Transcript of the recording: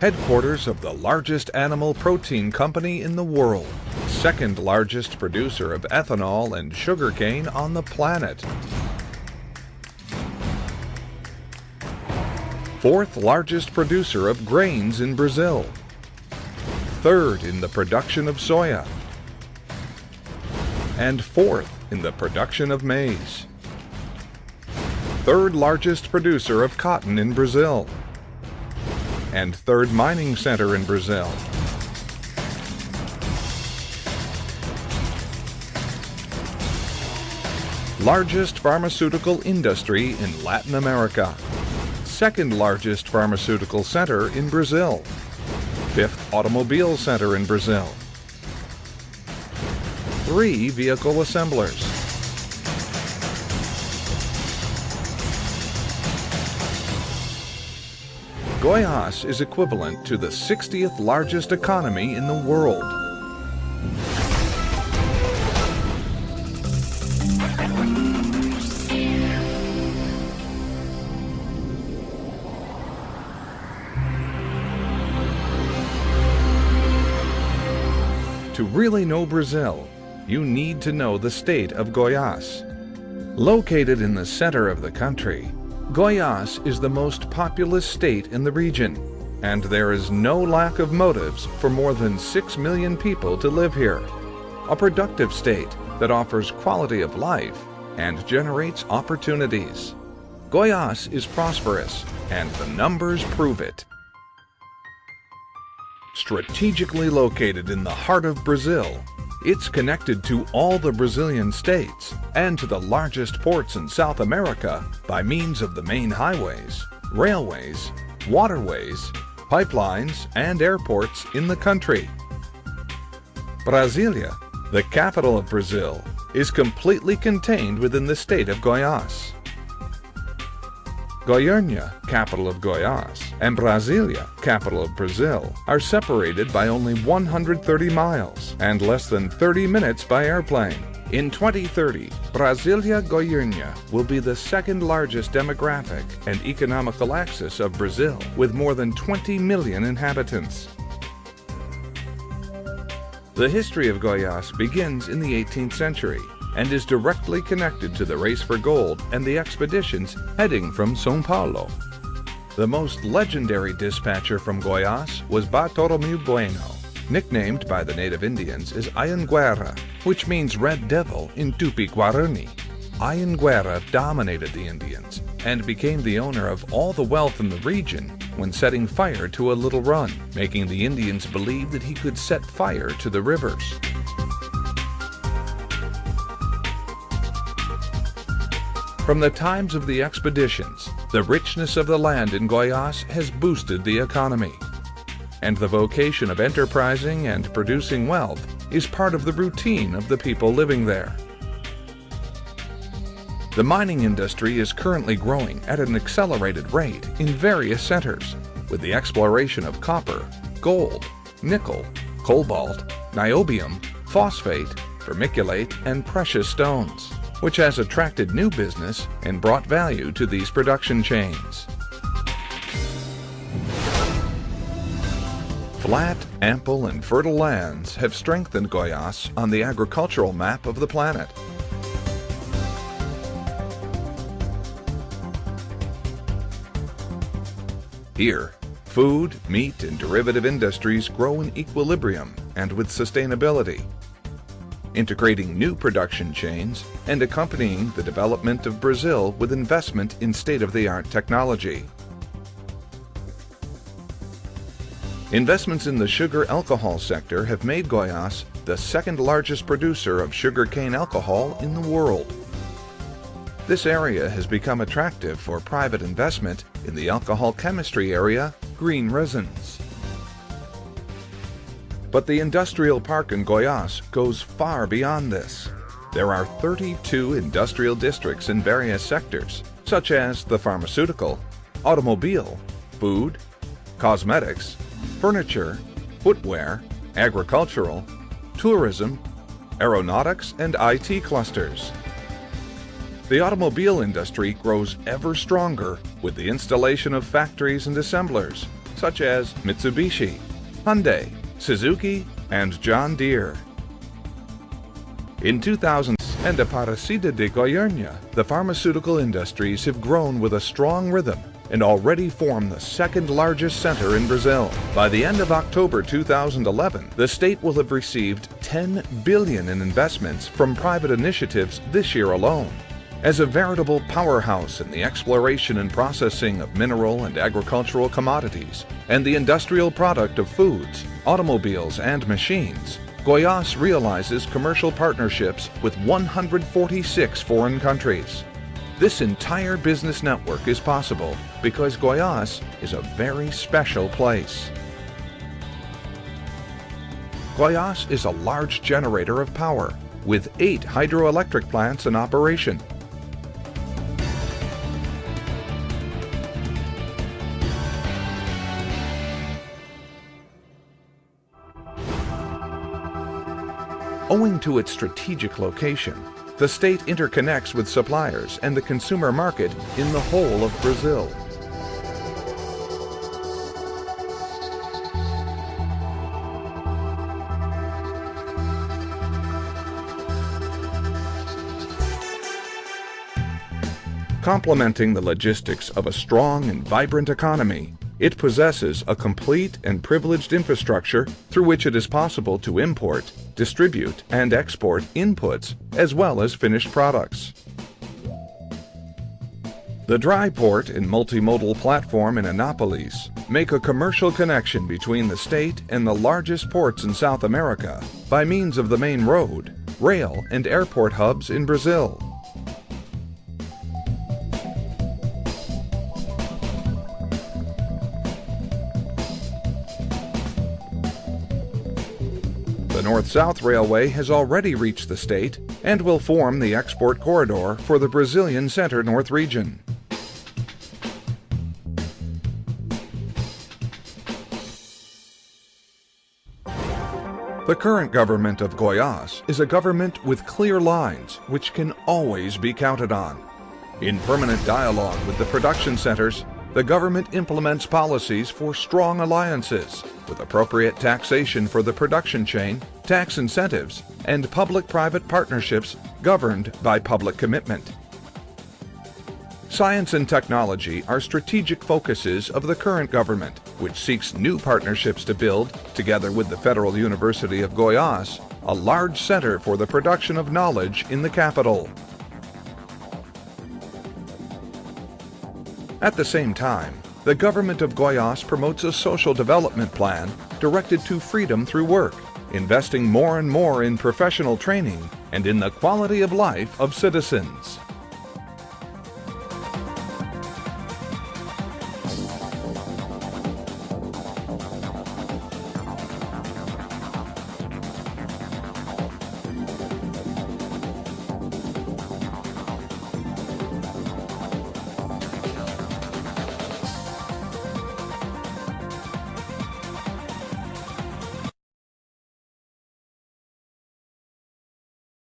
headquarters of the largest animal protein company in the world, second largest producer of ethanol and sugarcane on the planet, fourth largest producer of grains in Brazil, third in the production of soya, and fourth in the production of maize, third largest producer of cotton in Brazil, and third mining center in Brazil. Largest pharmaceutical industry in Latin America. Second largest pharmaceutical center in Brazil. Fifth automobile center in Brazil. 3 vehicle assemblers. Goiás is equivalent to the 60th largest economy in the world. To really know Brazil, you need to know the state of Goiás. Located in the center of the country, Goiás is the most populous state in the region, and there is no lack of motives for more than 6 million people to live here. A productive state that offers quality of life and generates opportunities. Goiás is prosperous, and the numbers prove it. Strategically located in the heart of Brazil, it's connected to all the Brazilian states and to the largest ports in South America by means of the main highways, railways, waterways, pipelines, and airports in the country. Brasília, the capital of Brazil, is completely contained within the state of Goiás. Goiânia, capital of Goiás, and Brasília, capital of Brazil, are separated by only 130 miles and less than 30 minutes by airplane. In 2030, Brasília-Goiânia will be the second largest demographic and economical axis of Brazil, with more than 20 million inhabitants. The history of Goiás begins in the 18th century and is directly connected to the race for gold and the expeditions heading from São Paulo. The most legendary dispatcher from Goiás was Bartolomeu Bueno, nicknamed by the native Indians as Anhanguera, which means Red Devil in Tupi-Guarani. Anhanguera dominated the Indians and became the owner of all the wealth in the region when setting fire to a little run, making the Indians believe that he could set fire to the rivers. From the times of the expeditions, the richness of the land in Goiás has boosted the economy, and the vocation of enterprising and producing wealth is part of the routine of the people living there. The mining industry is currently growing at an accelerated rate in various centers, with the exploration of copper, gold, nickel, cobalt, niobium, phosphate, vermiculite, and precious stones, which has attracted new business and brought value to these production chains. Flat, ample, and fertile lands have strengthened Goiás on the agricultural map of the planet. Here, food, meat, and derivative industries grow in equilibrium and with sustainability, integrating new production chains and accompanying the development of Brazil with investment in state-of-the-art technology. Investments in the sugar alcohol sector have made Goiás the second largest producer of sugarcane alcohol in the world. This area has become attractive for private investment in the alcohol chemistry area, green resins. But the industrial park in Goiás goes far beyond this. There are 32 industrial districts in various sectors, such as the pharmaceutical, automobile, food, cosmetics, furniture, footwear, agricultural, tourism, aeronautics, and IT clusters. The automobile industry grows ever stronger with the installation of factories and assemblers, such as Mitsubishi, Hyundai, Suzuki, and John Deere. In 2000 and Aparecida de Goiânia, the pharmaceutical industries have grown with a strong rhythm and already form the second largest center in Brazil. By the end of October 2011, the state will have received $10 billion in investments from private initiatives this year alone. As a veritable powerhouse in the exploration and processing of mineral and agricultural commodities and the industrial product of foods, automobiles, and machines, Goiás realizes commercial partnerships with 146 foreign countries. This entire business network is possible because Goiás is a very special place. Goiás is a large generator of power with 8 hydroelectric plants in operation. Owing to its strategic location, the state interconnects with suppliers and the consumer market in the whole of Brazil. Complementing the logistics of a strong and vibrant economy, it possesses a complete and privileged infrastructure through which it is possible to import, distribute, and export inputs as well as finished products. The dry port and multimodal platform in Anápolis make a commercial connection between the state and the largest ports in South America by means of the main road, rail, and airport hubs in Brazil. The North-South Railway has already reached the state and will form the export corridor for the Brazilian Center-North region. The current government of Goiás is a government with clear lines which can always be counted on. In permanent dialogue with the production centers, the government implements policies for strong alliances, with appropriate taxation for the production chain, tax incentives, and public-private partnerships governed by public commitment. Science and technology are strategic focuses of the current government, which seeks new partnerships to build, together with the Federal University of Goiás, a large center for the production of knowledge in the capital. At the same time, the government of Goiás promotes a social development plan directed to freedom through work, investing more and more in professional training and in the quality of life of citizens.